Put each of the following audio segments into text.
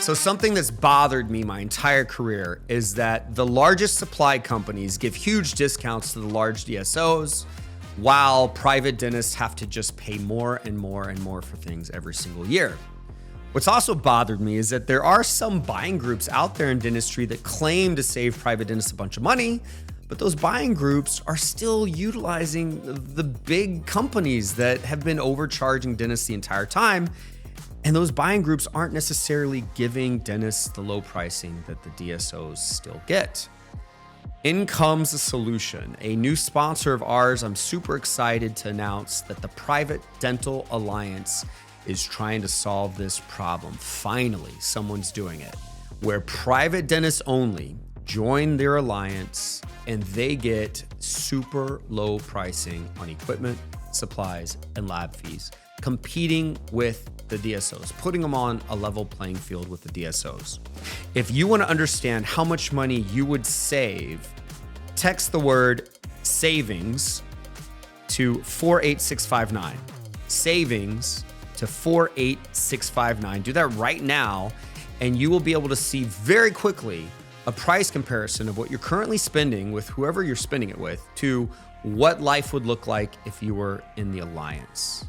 So something that's bothered me my entire career is that the largest supply companies give huge discounts to the large DSOs, while private dentists have to just pay more and more and more for things every single year. What's also bothered me is that there are some buying groups out there in dentistry that claim to save private dentists a bunch of money, but those buying groups are still utilizing the big companies that have been overcharging dentists the entire time. And those buying groups aren't necessarily giving dentists the low pricing that the DSOs still get. In comes a solution. A new sponsor of ours, I'm super excited to announce that the Private Dental Alliance is trying to solve this problem. Finally, someone's doing it, where private dentists only join their alliance and they get super low pricing on equipment, supplies, and lab fees, competing with the DSOs, putting them on a level playing field with the DSOs. If you want to understand how much money you would save, text the word savings to 48659. Savings to 48659. Do that right now, and you will be able to see very quickly a price comparison of what you're currently spending with whoever you're spending it with to what life would look like if you were in the alliance.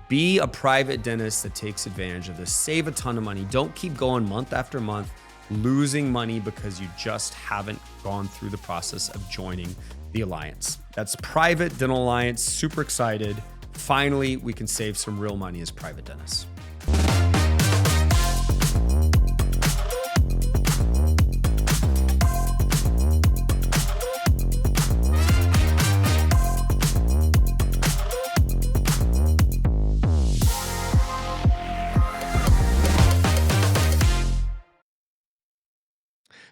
Be a private dentist that takes advantage of this. Save a ton of money. Don't keep going month after month, losing money because you just haven't gone through the process of joining the alliance. That's Private Dental Alliance. Super excited. Finally, we can save some real money as private dentists.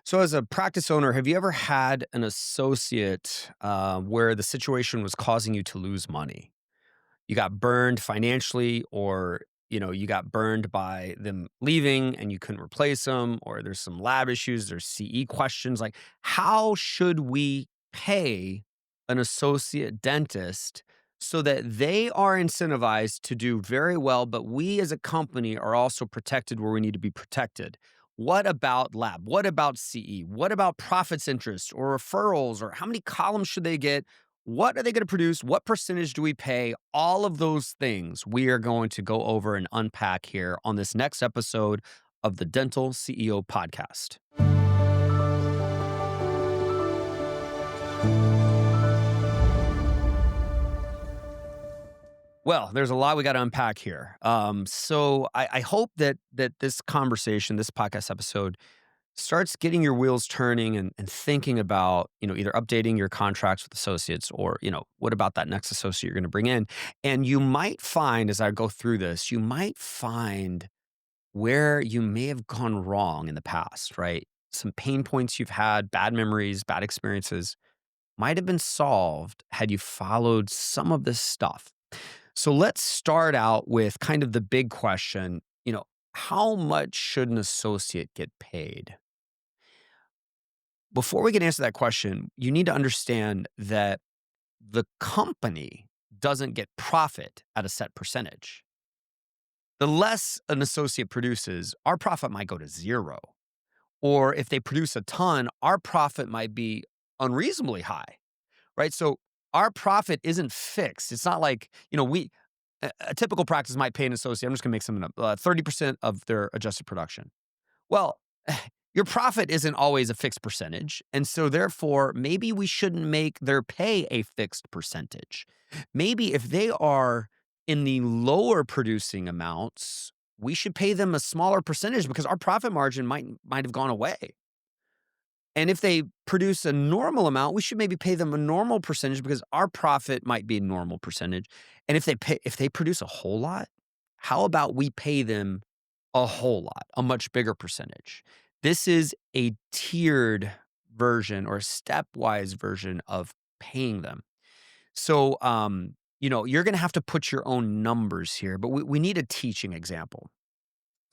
So as a practice owner, have you ever had an associate where the situation was causing you to lose money? You got burned financially, or you got burned by them leaving and you couldn't replace them, or there's some lab issues, there's CE questions. Like, how should we pay an associate dentist so that they are incentivized to do very well, but we as a company are also protected where we need to be protected? What about lab? What about CE? What about profits interest or referrals, or how many columns should they get? What are they going to produce? What percentage do we pay? All of those things we are going to go over and unpack here on this next episode of the Dental CEO Podcast. Well, there's a lot we got to unpack here. So I hope that this conversation, this podcast episode, starts getting your wheels turning and thinking about, either updating your contracts with associates, or, what about that next associate you're going to bring in? And you might find, as I go through this, you might find where you may have gone wrong in the past, right? Some pain points you've had, bad memories, bad experiences might have been solved had you followed some of this stuff. So let's start out with kind of the big question, how much should an associate get paid? Before we can answer that question, you need to understand that the company doesn't get profit at a set percentage. The less an associate produces, our profit might go to zero. Or if they produce a ton, our profit might be unreasonably high, right? So our profit isn't fixed. It's not like, a typical practice might pay an associate, I'm just gonna make something up, 30% of their adjusted production. Well, your profit isn't always a fixed percentage. And so therefore, maybe we shouldn't make their pay a fixed percentage. Maybe if they are in the lower producing amounts, we should pay them a smaller percentage because our profit margin might have gone away. And if they produce a normal amount, we should maybe pay them a normal percentage because our profit might be a normal percentage. And if they produce a whole lot, how about we pay them a whole lot, a much bigger percentage? This is a tiered version or a stepwise version of paying them. So, you're going to have to put your own numbers here, but we need a teaching example.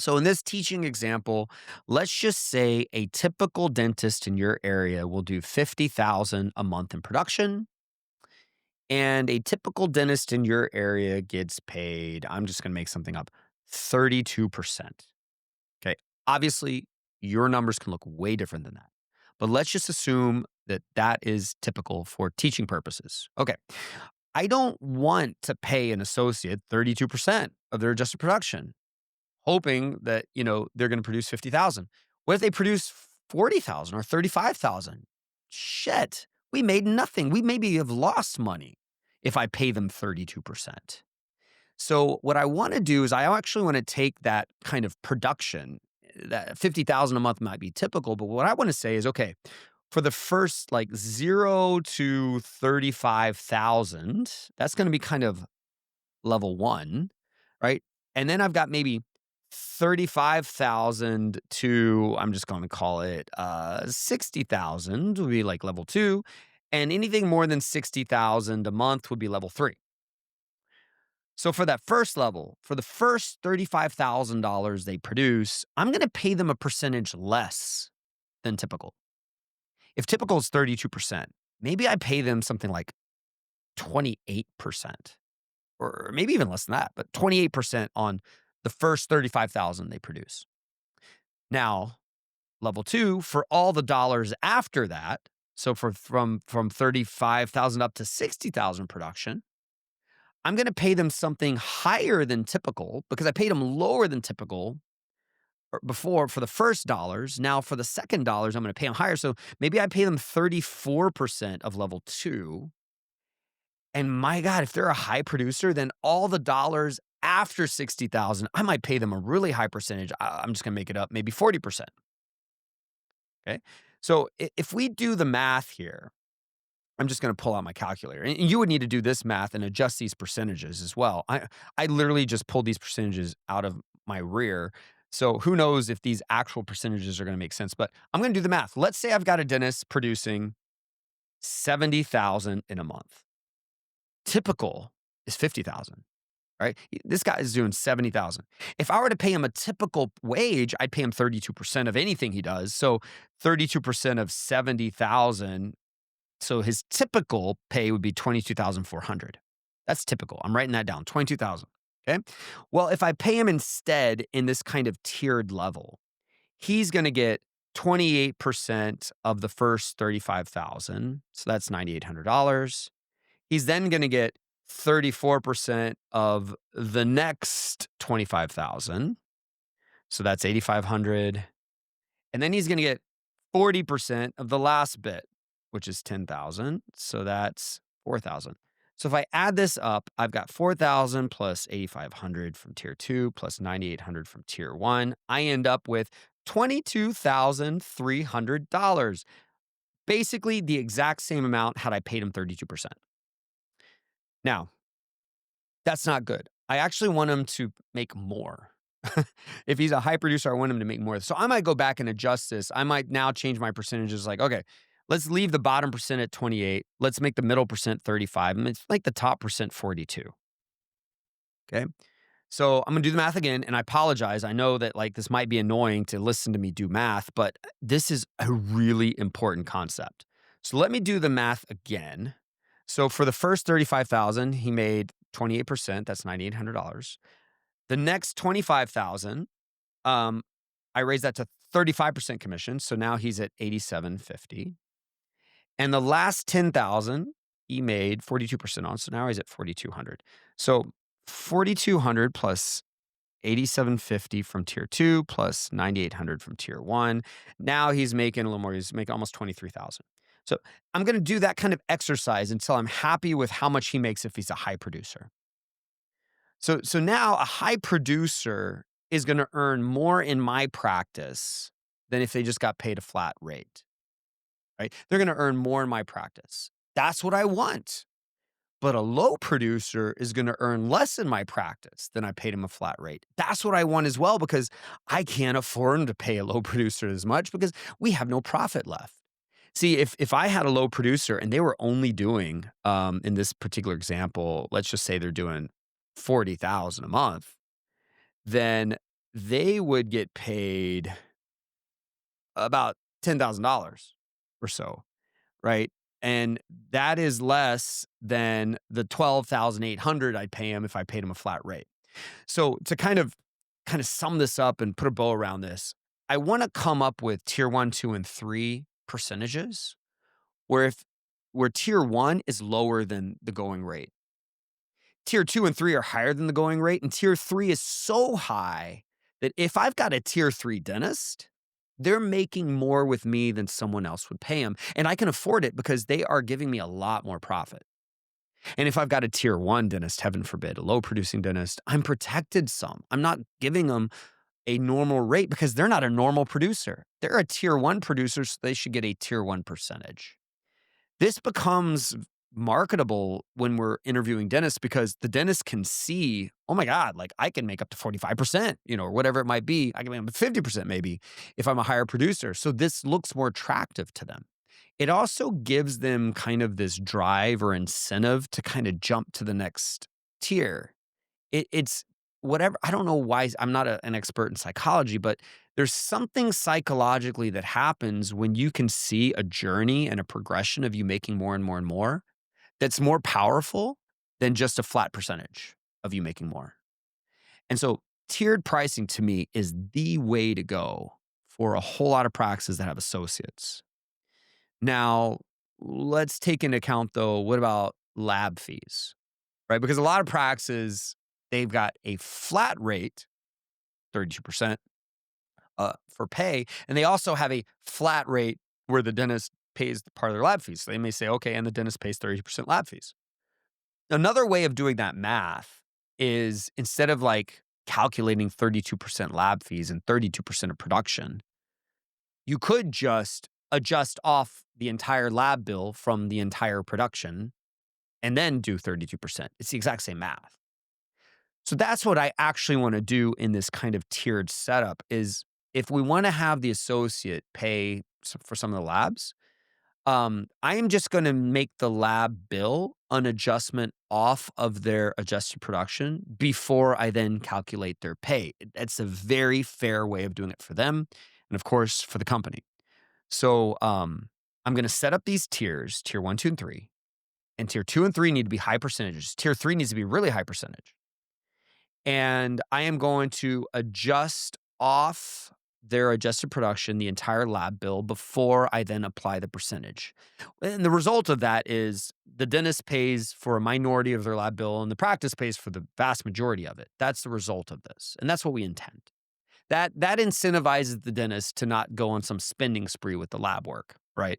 So in this teaching example, let's just say a typical dentist in your area will do 50,000 a month in production, and a typical dentist in your area gets paid, I'm just going to make something up, 32%. Okay. Obviously, your numbers can look way different than that. But let's just assume that that is typical for teaching purposes. Okay. I don't want to pay an associate 32% of their adjusted production, hoping that, they're going to produce 50,000. What if they produce 40,000 or 35,000? Shit. We made nothing. We maybe have lost money if I pay them 32%. So what I want to do is I actually want to take that kind of production, that 50,000 a month might be typical, but what I want to say is, okay, for the first like 0 to 35,000, that's going to be kind of level 1, right? And then I've got maybe 35,000 to, I'm just going to call it 60,000 would be like level 2, and anything more than 60,000 a month would be level 3. So for that first level, for the first $35,000 they produce, I'm going to pay them a percentage less than typical. If typical is 32%, maybe I pay them something like 28%, or maybe even less than that, but 28% on the first 35,000 they produce. Now, level 2, for all the dollars after that, so from 35,000 up to 60,000 production, I'm going to pay them something higher than typical because I paid them lower than typical before for the first dollars. Now for the second dollars, I'm going to pay them higher. So maybe I pay them 34% of level 2. And my God, if they're a high producer, then all the dollars after 60,000, I might pay them a really high percentage. I'm just going to make it up, maybe 40%. Okay. So if we do the math here, I'm just going to pull out my calculator, and you would need to do this math and adjust these percentages as well. I literally just pulled these percentages out of my rear. So who knows if these actual percentages are going to make sense, but I'm going to do the math. Let's say I've got a dentist producing 70,000 in a month. Typical is 50,000, right? This guy is doing 70,000. If I were to pay him a typical wage, I'd pay him 32% of anything he does. So 32% of 70,000. So his typical pay would be 22,400. That's typical. I'm writing that down, 22,000. Okay. Well, if I pay him instead in this kind of tiered level, he's going to get 28% of the first 35,000. So that's $9,800. He's then going to get 34% of the next 25,000. So that's 8,500. And then he's going to get 40% of the last bit, which is 10,000. So that's 4,000. So if I add this up, I've got 4,000 plus 8,500 from tier 2 plus 9,800 from tier 1. I end up with $22,300. Basically the exact same amount had I paid him 32%. Now, that's not good. I actually want him to make more. If he's a high producer, I want him to make more. So I might go back and adjust this. I might now change my percentages like, okay, let's leave the bottom percent at 28. Let's make the middle percent 35. And let's make the top percent 42. Okay. So I'm going to do the math again. And I apologize. I know that like this might be annoying to listen to me do math, but this is a really important concept. So let me do the math again. So for the first 35,000, he made 28%. That's $9,800. The next 25,000, I raised that to 35% commission. So now he's at 8,750. And the last 10,000, he made 42% on. So now he's at 4,200. So 4,200 plus 8,750 from tier 2 plus 9,800 from tier 1. Now he's making a little more. He's making almost 23,000. So I'm going to do that kind of exercise until I'm happy with how much he makes if he's a high producer. So now a high producer is going to earn more in my practice than if they just got paid a flat rate, right? They're going to earn more in my practice. That's what I want. But a low producer is going to earn less in my practice than I paid him a flat rate. That's what I want as well, because I can't afford to pay a low producer as much because we have no profit left. See, if I had a low producer and they were only doing, in this particular example, let's just say they're doing 40,000 a month, then they would get paid about $10,000 or so, right? And that is less than the 12,800 I'd pay him if I paid him a flat rate. So to kind of sum this up and put a bow around this, I want to come up with tier 1, 2, and 3 percentages where where tier 1 is lower than the going rate. Tier 2 and 3 are higher than the going rate, and tier 3 is so high that if I've got a tier 3 dentist, they're making more with me than someone else would pay them, and I can afford it because they are giving me a lot more profit. And if I've got a tier 1 dentist, heaven forbid, a low producing dentist, I'm protected some. I'm not giving them a normal rate because they're not a normal producer. They're a tier 1 producer, so they should get a tier 1 percentage. This becomes marketable when we're interviewing dentists because the dentist can see, oh my God, like I can make up to 45%, or whatever it might be. I can make up to 50% maybe if I'm a higher producer. So this looks more attractive to them. It also gives them kind of this drive or incentive to kind of jump to the next tier. It's whatever. I don't know why. I'm not an expert in psychology, but there's something psychologically that happens when you can see a journey and a progression of you making more and more and more that's more powerful than just a flat percentage of you making more. And so tiered pricing to me is the way to go for a whole lot of practices that have associates. Now, let's take into account though, what about lab fees, right? Because a lot of practices, they've got a flat rate, 32%, for pay, and they also have a flat rate where the dentist pays part of their lab fees. So they may say, okay, and the dentist pays 30% lab fees. Another way of doing that math is instead of like calculating 32% lab fees and 32% of production, you could just adjust off the entire lab bill from the entire production and then do 32%. It's the exact same math. So that's what I actually want to do in this kind of tiered setup is if we want to have the associate pay for some of the labs, I am just going to make the lab bill an adjustment off of their adjusted production before I then calculate their pay. That's a very fair way of doing it for them and of course for the company. So I'm going to set up these tiers, tier 1, 2, and 3. And tier 2 and 3 need to be high percentages. Tier 3 needs to be really high percentage. And I am going to adjust off their adjusted production, the entire lab bill, before I then apply the percentage. And the result of that is the dentist pays for a minority of their lab bill and the practice pays for the vast majority of it. That's the result of this. And that's what we intend. That incentivizes the dentist to not go on some spending spree with the lab work, right?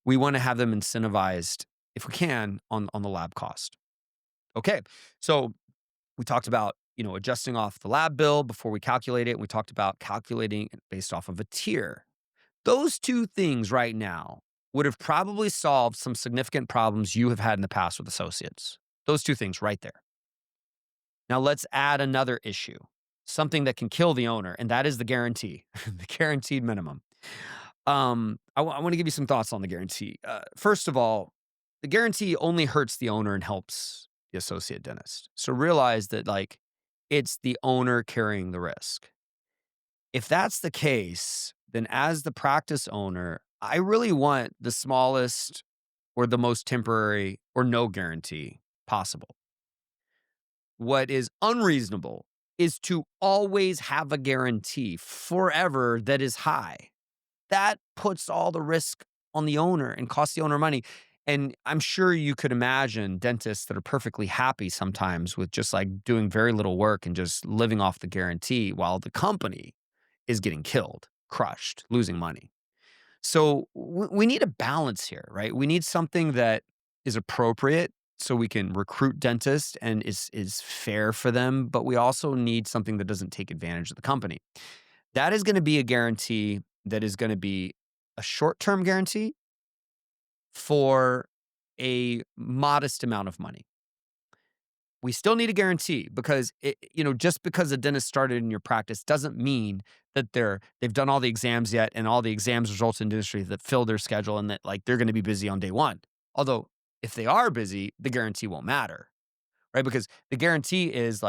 We want to have them incentivized, if we can, on the lab cost. Okay, so we talked about adjusting off the lab bill before we calculate it. We talked about calculating it based off of a tier. Those two things right now would have probably solved some significant problems you have had in the past with associates. Those two things right there. Now let's add another issue, something that can kill the owner, and that is the guarantee, the guaranteed minimum. I want to give you some thoughts on the guarantee. First of all, the guarantee only hurts the owner and helps the associate dentist. So realize that it's the owner carrying the risk. If that's the case, then as the practice owner, I really want the smallest or the most temporary or no guarantee possible. What is unreasonable is to always have a guarantee forever that is high. That puts all the risk on the owner and costs the owner money. And I'm sure you could imagine dentists that are perfectly happy sometimes with just doing very little work and just living off the guarantee while the company is getting killed, crushed, losing money. So we need a balance here, right? We need something that is appropriate so we can recruit dentists and is fair for them, but we also need something that doesn't take advantage of the company. That is going to be a guarantee that is going to be a short-term guarantee for a modest amount of money. We still need a guarantee because just because a dentist started in your practice doesn't mean that they've done all the exams yet and all the exams result in dentistry that fill their schedule and that they're going to be busy on day one. Although if they are busy, the guarantee won't matter, right? Because the guarantee is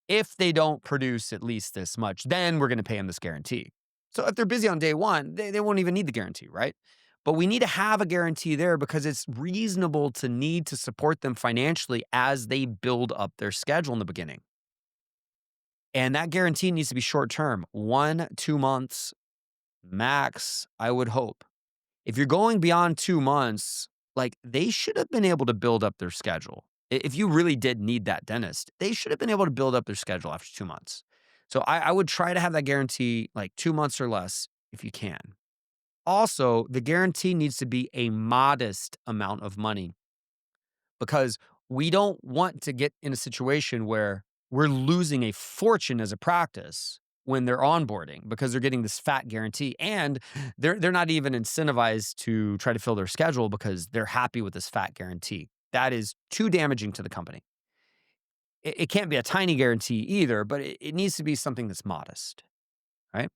if they don't produce at least this much, then we're going to pay them this guarantee. So if they're busy on day one, they won't even need the guarantee, right? But we need to have a guarantee there because it's reasonable to need to support them financially as they build up their schedule in the beginning. And that guarantee needs to be short term, 1, 2 months max, I would hope. If you're going beyond 2 months, like, they should have been able to build up their schedule. If you really did need that dentist, they should have been able to build up their schedule after 2 months. So I would try to have that guarantee like 2 months or less if you can. Also, the guarantee needs to be a modest amount of money because we don't want to get in a situation where we're losing a fortune as a practice when they're onboarding because they're getting this fat guarantee and they're not even incentivized to try to fill their schedule because they're happy with this fat guarantee. That is too damaging to the company. It can't be a tiny guarantee either, but it needs to be something that's modest, right?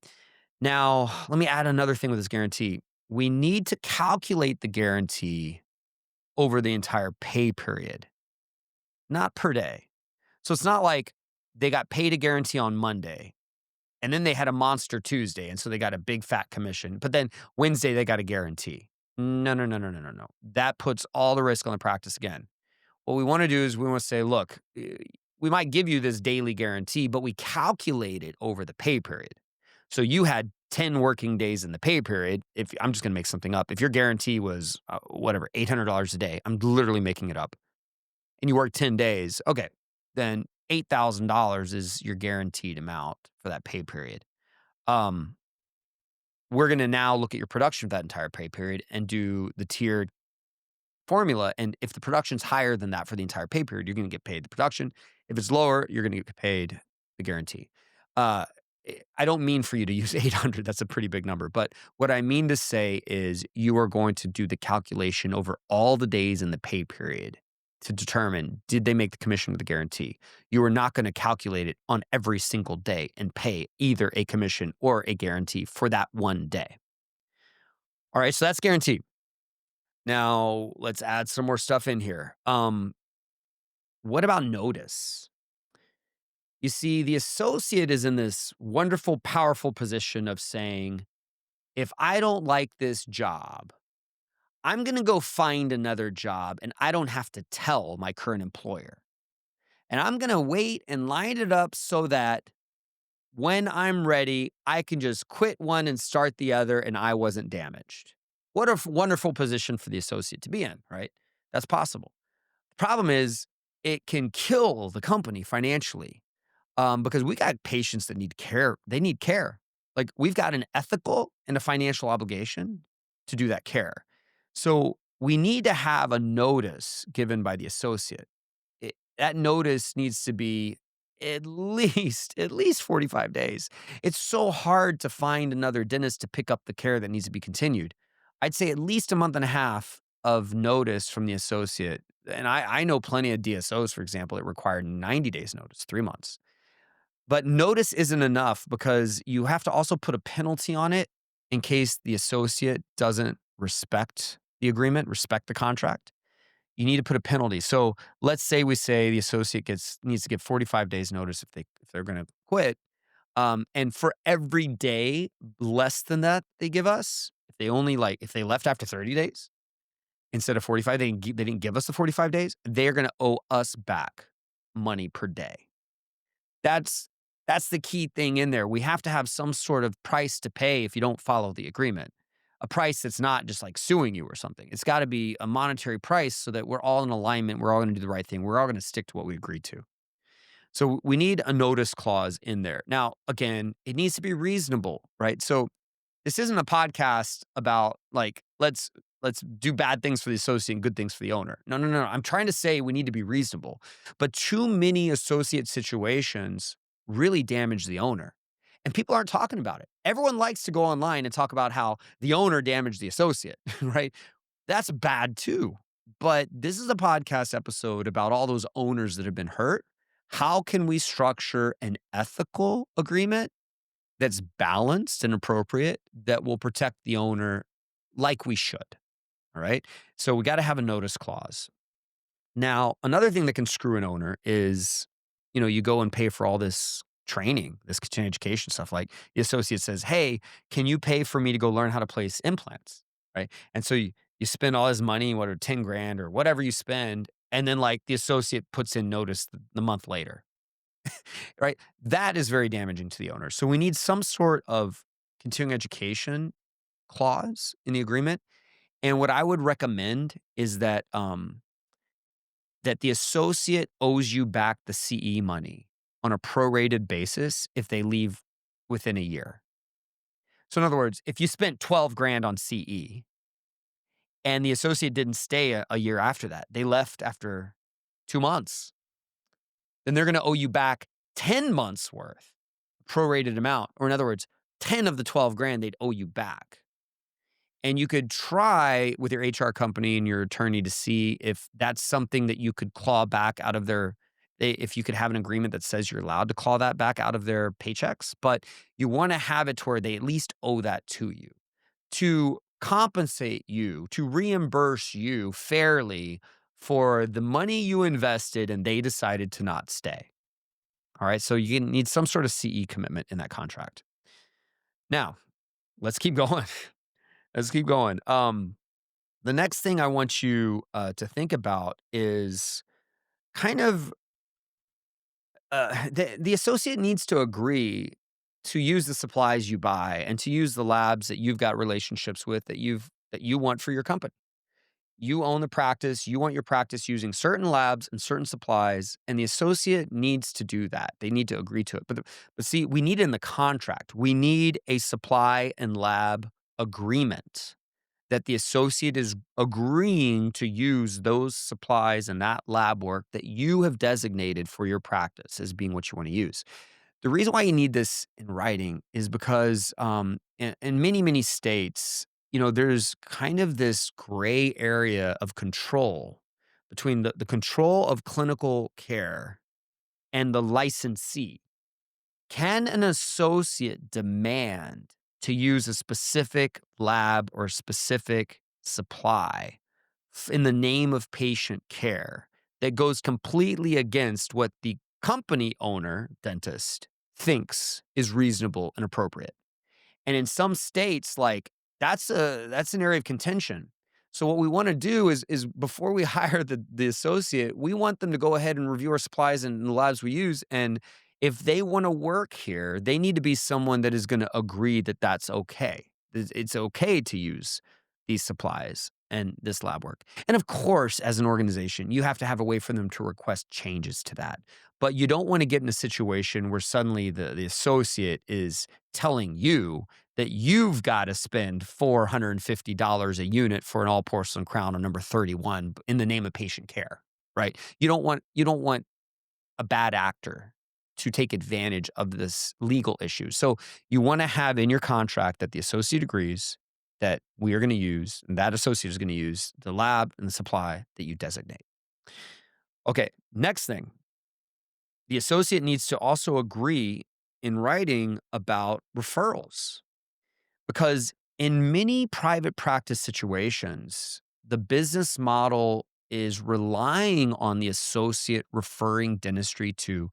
Now, let me add another thing with this guarantee. We need to calculate the guarantee over the entire pay period, not per day. So it's not like they got paid a guarantee on Monday and then they had a monster Tuesday. And so they got a big fat commission. But then Wednesday, they got a guarantee. No, no, no, no, no, no, no. That puts all the risk on the practice again. What we want to do is we want to say, look, we might give you this daily guarantee, but we calculate it over the pay period. So you had 10 working days in the pay period. If I'm just going to make something up, if your guarantee was whatever, $800 a day, I'm literally making it up, and you work 10 days, okay, then $8,000 is your guaranteed amount for that pay period. Um, we're going to now look at your production for that entire pay period and do the tiered formula. And if the production's higher than that for the entire pay period, you're going to get paid the production. If it's lower, you're going to get paid the guarantee. Uh, I don't mean for you to use 800. That's a pretty big number. But what I mean to say is you are going to do the calculation over all the days in the pay period to determine, did they make the commission with the guarantee? You are not going to calculate it on every single day and pay either a commission or a guarantee for that one day. All right, so that's guarantee. Now, let's add some more stuff in here. What about notice? You see, the associate is in this wonderful, powerful position of saying, if I don't like this job, I'm going to go find another job and I don't have to tell my current employer. And I'm going to wait and line it up so that when I'm ready, I can just quit one and start the other and I wasn't damaged. What a wonderful position for the associate to be in, right? That's possible. The problem is it can kill the company financially because we got patients that need care. They need care. Like we've got an ethical and a financial obligation to do that care. So we need to have a notice given by the associate. That notice needs to be at least 45 days. It's so hard to find another dentist to pick up the care that needs to be continued. I'd say at least a month and a half of notice from the associate. And I know plenty of DSOs, for example, that require 90 days notice, 3 months. But notice isn't enough because you have to also put a penalty on it in case the associate doesn't respect the agreement, respect the contract. You need to put a penalty. So let's say we say the associate needs to give 45 days notice if they're going to quit. And for every day less than that they give us, if they left after 30 days instead of 45, they didn't give us the 45 days, they're going to owe us back money per day. That's the key thing in there. We have to have some sort of price to pay if you don't follow the agreement. A price that's not just like suing you or something. It's got to be a monetary price so that we're all in alignment. We're all going to do the right thing. We're all going to stick to what we agreed to. So we need a notice clause in there. Now, again, it needs to be reasonable, right? So this isn't a podcast about like, let's do bad things for the associate and good things for the owner. No, no, no. I'm trying to say we need to be reasonable. But too many associate situations really damage the owner. And people aren't talking about it. Everyone likes to go online and talk about how the owner damaged the associate, right? That's bad too. But this is a podcast episode about all those owners that have been hurt. How can we structure an ethical agreement that's balanced and appropriate that will protect the owner like we should? All right. So we got to have a notice clause. Now, another thing that can screw an owner is, you go and pay for all this training, this continuing education stuff. Like the associate says, hey, can you pay for me to go learn how to place implants? Right. And so you spend all his money, 10 grand or whatever you spend. And then like the associate puts in notice the month later. right? That is very damaging to the owner. So we need some sort of continuing education clause in the agreement. And what I would recommend is that the associate owes you back the CE money on a prorated basis if they leave within a year. So in other words, if you spent 12 grand on CE and the associate didn't stay a year after that, they left after 2 months, then they're going to owe you back 10 months worth, prorated amount. Or in other words, 10 of the 12 grand they'd owe you back. And you could try with your HR company and your attorney to see if that's something that you could claw back out of if you could have an agreement that says you're allowed to claw that back out of their paychecks. But you want to have it to where they at least owe that to you to compensate you, to reimburse you fairly for the money you invested and they decided to not stay. All right. So you need some sort of CE commitment in that contract. Now, let's keep going. Let's keep going. The next thing I want you to think about is kind of the associate needs to agree to use the supplies you buy and to use the labs that you've got relationships with that you want for your company. You own the practice. You want your practice using certain labs and certain supplies, and the associate needs to do that. They need to agree to it. But see, we need it in the contract. We need a supply and lab agreement that the associate is agreeing to use those supplies and that lab work that you have designated for your practice as being what you want to use. The reason why you need this in writing is because in many, many states, there's kind of this gray area of control between the control of clinical care and the licensee. Can an associate demand to use a specific lab or specific supply in the name of patient care that goes completely against what the company owner, dentist, thinks is reasonable and appropriate? And in some states, like that's an area of contention. So what we want to do is before we hire the associate, we want them to go ahead and review our supplies and the labs we use. And if they want to work here, they need to be someone that is going to agree that that's okay. It's okay to use these supplies and this lab work. And of course, as an organization, you have to have a way for them to request changes to that. But you don't want to get in a situation where suddenly the associate is telling you that you've got to spend $450 a unit for an all porcelain crown on number 31 in the name of patient care, right? You don't want a bad actor to take advantage of this legal issue. So you want to have in your contract that the associate agrees that we are going to use, and that associate is going to use the lab and the supply that you designate. Okay, next thing. The associate needs to also agree in writing about referrals. Because in many private practice situations, the business model is relying on the associate referring dentistry to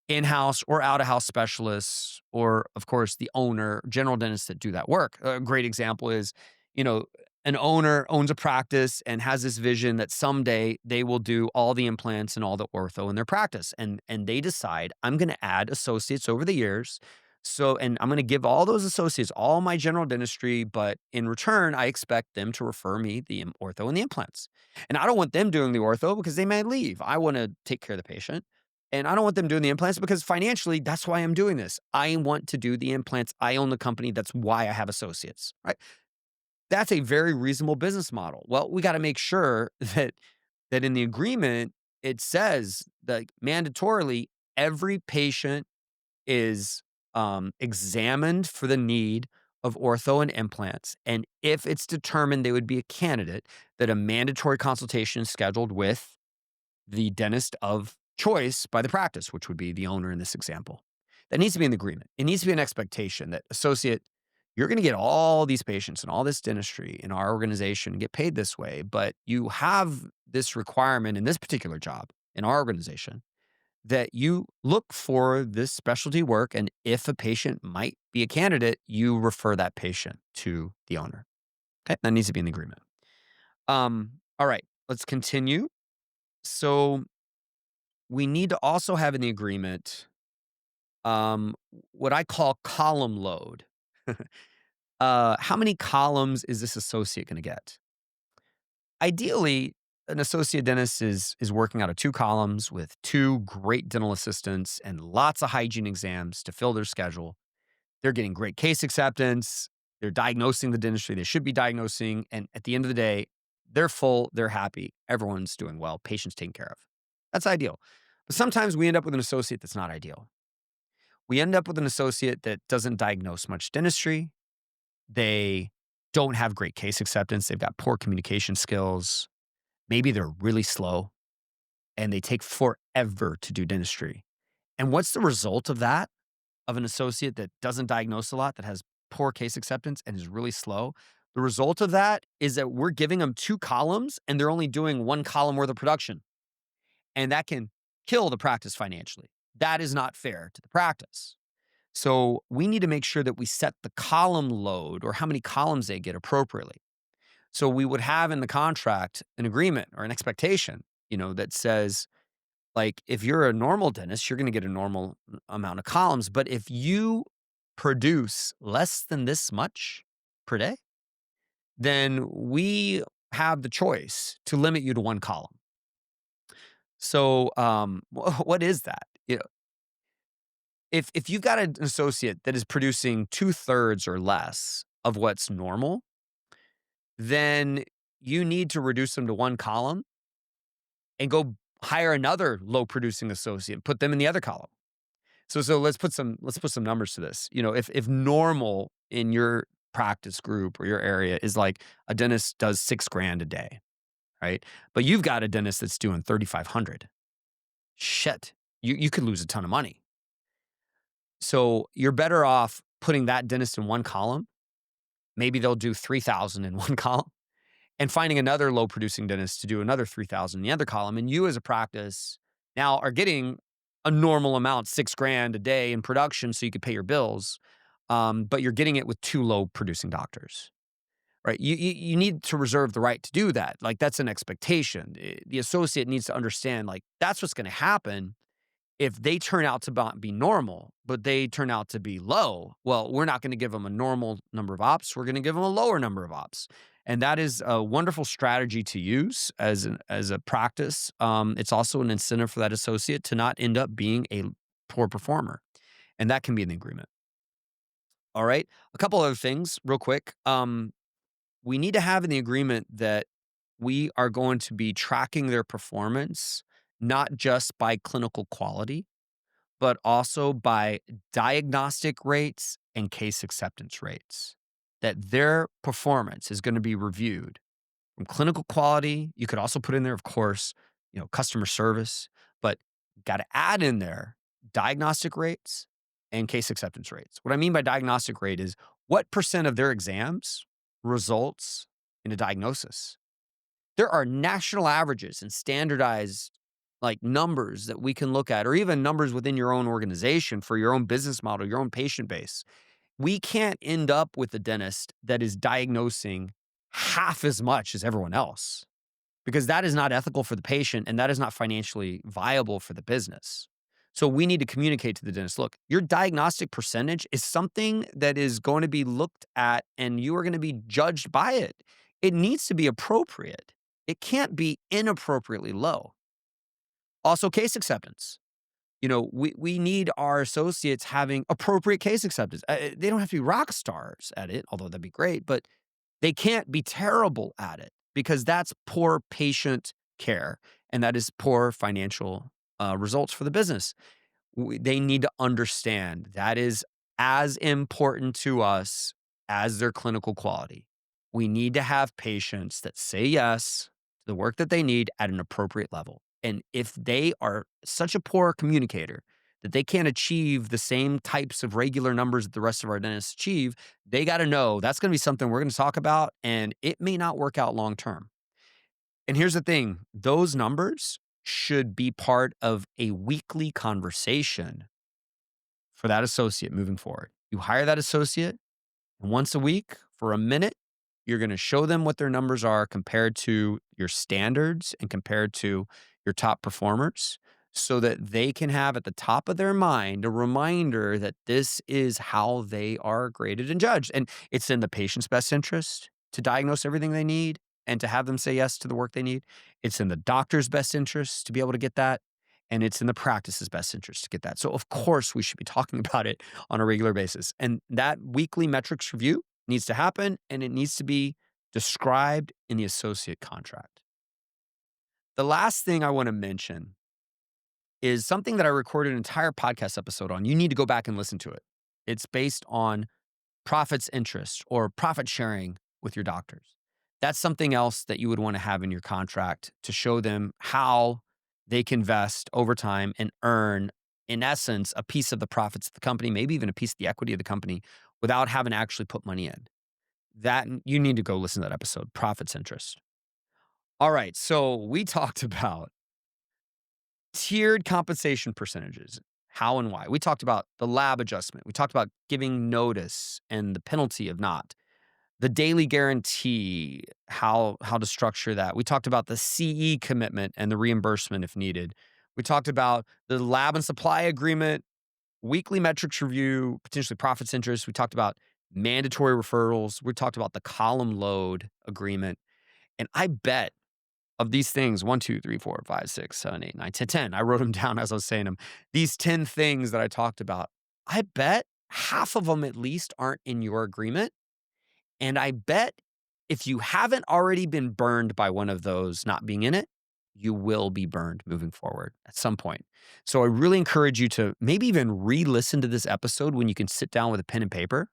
in-house or out-of-house specialists, or of course the owner, general dentists that do that work. A great example is, you know, an owner owns a practice and has this vision that someday they will do all the implants and all the ortho in their practice. And they decide, I'm going to add associates over the years. So, and I'm going to give all those associates all my general dentistry, but in return, I expect them to refer me the ortho and the implants. And I don't want them doing the ortho because they may leave. I want to take care of the patient. And I don't want them doing the implants because financially, that's why I'm doing this. I want to do the implants. I own the company. That's why I have associates, right? That's a very reasonable business model. Well, we got to make sure that in the agreement, it says that mandatorily every patient is examined for the need of ortho and implants. And if it's determined they would be a candidate, that a mandatory consultation is scheduled with the dentist of choice by the practice, which would be the owner in this example. That needs to be in the agreement. It needs to be an expectation that associate, you're going to get all these patients and all this dentistry in our organization and get paid this way, but you have this requirement in this particular job in our organization that you look for this specialty work. And if a patient might be a candidate, you refer that patient to the owner. Okay. That needs to be in the agreement. All right, let's continue. So we need to also have in the agreement um, what I call column load. How many columns is this associate going to get? Ideally, an associate dentist is working out of 2 columns with 2 great dental assistants and lots of hygiene exams to fill their schedule. They're getting great case acceptance. They're diagnosing the dentistry they should be diagnosing. And at the end of the day, they're full, they're happy, everyone's doing well, patients taken care of. That's ideal. But sometimes we end up with an associate that's not ideal. We end up with an associate that doesn't diagnose much dentistry. They don't have great case acceptance. They've got poor communication skills. Maybe they're really slow and they take forever to do dentistry. And what's the result of that? Of an associate that doesn't diagnose a lot, that has poor case acceptance and is really slow? The result of that is that we're giving them 2 columns and they're only doing 1 column worth of production. And that can kill the practice financially. That is not fair to the practice. So we need to make sure that we set the column load or how many columns they get appropriately. So we would have in the contract an agreement or an expectation, that says, like, if you're a normal dentist, you're going to get a normal amount of columns. But if you produce less than this much per day, then we have the choice to limit you to 1 column. So, what is that? If you've got an associate that is producing 2/3 or less of what's normal, then you need to reduce them to 1 column and go hire another low producing associate and put them in the other column. So let's put some numbers to this. If normal in your practice group or your area is like a dentist does 6 grand a day, right? But you've got a dentist that's doing 3,500. Shit. You could lose a ton of money. So you're better off putting that dentist in 1 column. Maybe they'll do 3,000 in 1 column and finding another low producing dentist to do another 3,000 in the other column. And you as a practice now are getting a normal amount, 6 grand a day in production so you could pay your bills. But you're getting it with 2 low producing doctors, right? You need to reserve the right to do that. Like, that's an expectation. The associate needs to understand, like, that's what's going to happen if they turn out to be normal, but they turn out to be low. Well, we're not going to give them a normal number of ops. We're going to give them a lower number of ops. And that is a wonderful strategy to use as a practice. It's also an incentive for that associate to not end up being a poor performer. And that can be in the agreement. All right. A couple other things real quick. We need to have in the agreement that we are going to be tracking their performance, not just by clinical quality, but also by diagnostic rates and case acceptance rates. That their performance is going to be reviewed from clinical quality. You could also put in there, of course, customer service, but got to add in there diagnostic rates and case acceptance rates. What I mean by diagnostic rate is what percent of their exams results in a diagnosis. There are national averages and standardized like numbers that we can look at, or even numbers within your own organization for your own business model, your own patient base. We can't end up with a dentist that is diagnosing half as much as everyone else because that is not ethical for the patient and that is not financially viable for the business. So we need to communicate to the dentist, look, your diagnostic percentage is something that is going to be looked at and you are going to be judged by it. It needs to be appropriate. It can't be inappropriately low. Also, case acceptance. We need our associates having appropriate case acceptance. They don't have to be rock stars at it, although that'd be great, but they can't be terrible at it because that's poor patient care and that is poor financial results for the business. They need to understand that is as important to us as their clinical quality. We need to have patients that say yes to the work that they need at an appropriate level. And if they are such a poor communicator that they can't achieve the same types of regular numbers that the rest of our dentists achieve, they got to know that's going to be something we're going to talk about and it may not work out long term. And here's the thing, those numbers should be part of a weekly conversation for that associate moving forward. You hire that associate and once a week for a minute, you're going to show them what their numbers are compared to your standards and compared to your top performers so that they can have at the top of their mind a reminder that this is how they are graded and judged. And it's in the patient's best interest to diagnose everything they need and to have them say yes to the work they need. It's in the doctor's best interest to be able to get that. And it's in the practice's best interest to get that. So, of course, we should be talking about it on a regular basis. And that weekly metrics review needs to happen, and it needs to be described in the associate contract. The last thing I want to mention is something that I recorded an entire podcast episode on. You need to go back and listen to it. It's based on profits interest or profit sharing with your doctors. That's something else that you would want to have in your contract to show them how they can vest over time and earn, in essence, a piece of the profits of the company, maybe even a piece of the equity of the company without having to actually put money in. That you need to go listen to that episode, profits interest. All right, so we talked about tiered compensation percentages, how and why. We talked about the lab adjustment. We talked about giving notice and the penalty of not. The daily guarantee, how to structure that. We talked about the CE commitment and the reimbursement if needed. We talked about the lab and supply agreement, weekly metrics review, potentially profits interest. We talked about mandatory referrals. We talked about the column load agreement. And I bet of these things, 1, 2, 3, 4, 5, 6, 7, 8, 9, 10, 10. I wrote them down as I was saying them. These 10 things that I talked about, I bet half of them at least aren't in your agreement. And I bet if you haven't already been burned by one of those not being in it, you will be burned moving forward at some point. So I really encourage you to maybe even re-listen to this episode when you can sit down with a pen and paper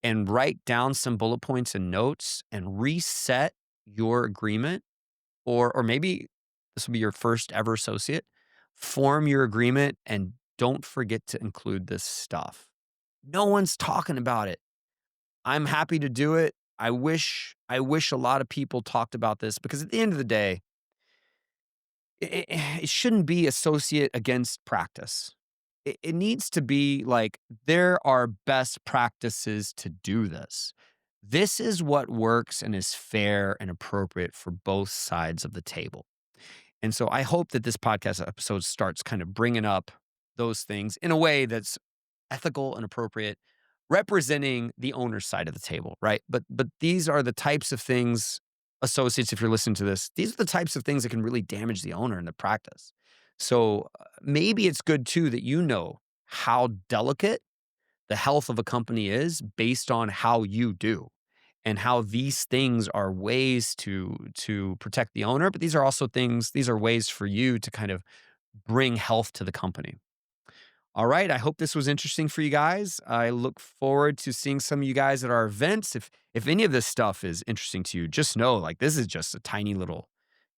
and write down some bullet points and notes and reset your agreement. Or maybe this will be your first ever associate. Form your agreement and don't forget to include this stuff. No one's talking about it. I'm happy to do it. I wish a lot of people talked about this because at the end of the day, it shouldn't be associate against practice. It needs to be like there are best practices to do this. This is what works and is fair and appropriate for both sides of the table. And so I hope that this podcast episode starts kind of bringing up those things in a way that's ethical and appropriate, representing the owner's side of the table, right? But these are the types of things, associates, if you're listening to this, these are the types of things that can really damage the owner in the practice. So maybe it's good too that you know how delicate the health of a company is based on how you do and how these things are ways to protect the owner, but these are also things, these are ways for you to kind of bring health to the company. All right. I hope this was interesting for you guys. I look forward to seeing some of you guys at our events. If any of this stuff is interesting to you, just know like this is just a tiny little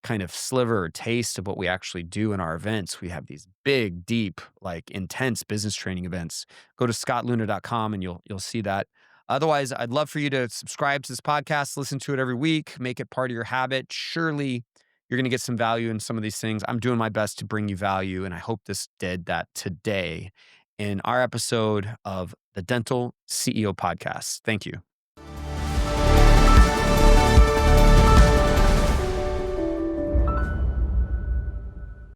kind of sliver or taste of what we actually do in our events. We have these big, deep, like intense business training events. Go to scottleune.com and you'll see that. Otherwise, I'd love for you to subscribe to this podcast, listen to it every week, make it part of your habit. Surely you're going to get some value in some of these things. I'm doing my best to bring you value, and I hope this did that today in our episode of the Dental CEO Podcast. Thank you.